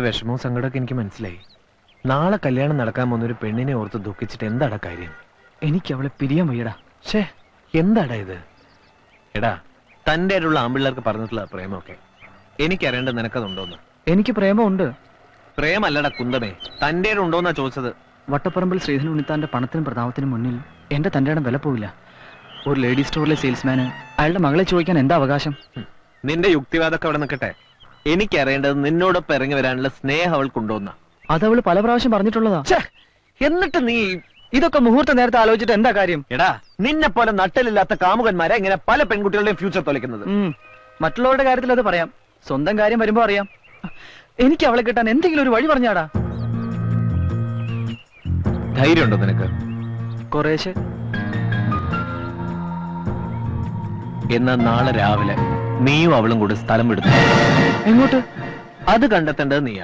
വിഷമവും സങ്കടമൊക്കെ എനിക്ക് മനസ്സിലായി. നാളെ കല്യാണം നടക്കാൻ പോകുന്ന ഒരു പെണ്ണിനെ ഓർത്ത് ദുഃഖിച്ചിട്ട് എന്താടാ കാര്യം? എനിക്ക് അവളെ പിരിയാൻ വയ്യടാ. ഷേ, എന്താടാ ഇത്? എടാ, തന്റെ ആയിട്ടുള്ള ആമ്പിള്ളേർക്ക് പറഞ്ഞിട്ടുള്ള പ്രേമമൊക്കെ എനിക്കറിയേണ്ടത് നിനക്കതുണ്ടോന്ന്? എനിക്ക് പ്രേമമുണ്ട്. പ്രേമല്ലടാ കുന്തമേ, തന്റെ ഉണ്ടോന്നാ ചോദിച്ചത്. വട്ടപ്പറമ്പിൽ ശ്രീധരൻ ഉണ്ണിത്താന്റെ പണത്തിനും പ്രതാപത്തിനും മുന്നിൽ എന്റെ തന്റെ ഇടം വില പോവില്ല. ഒരു ലേഡി സ്റ്റോറിലെ സെയിൽസ്മാന് അയാളുടെ മകളെ ചോദിക്കാൻ എന്താ അവകാശം? നിന്റെ യുക്തിവാദമൊക്കെ അവിടെ നിൽക്കട്ടെ. എനിക്കറിയേണ്ടത് നിന്നോടൊപ്പം ഇറങ്ങി വരാനുള്ള സ്നേഹം അവൾക്കുണ്ടോന്നാ. അതവള് പല പ്രാവശ്യം പറഞ്ഞിട്ടുള്ളതാ. എന്നിട്ട് നീ ഇതൊക്കെ മുഹൂർത്ത നേരത്തെ ആലോചിച്ചിട്ട് എന്താ കാര്യം? എടാ, നിന്നെ പോലെ നട്ടലില്ലാത്ത കാമുകന്മാരെ ഇങ്ങനെ പല പെൺകുട്ടികളുടെയും ഫ്യൂച്ചർ തൊലക്കുന്നത്. മറ്റുള്ളവരുടെ കാര്യത്തിൽ അത് പറയാം, സ്വന്തം കാര്യം വരുമ്പോ അറിയാം. എനിക്ക് അവളെ കിട്ടാൻ എന്തെങ്കിലും ഒരു വഴി പറഞ്ഞാടാ. ധൈര്യമുണ്ടോ നിനക്ക്? കുറേശ്ശെ. എന്നാ നാളെ രാവിലെ നീയും അവളും കൂടി സ്ഥലം വിടുന്നു. എങ്ങോട്ട്? അത് കണ്ടെത്തേണ്ടത് നീ.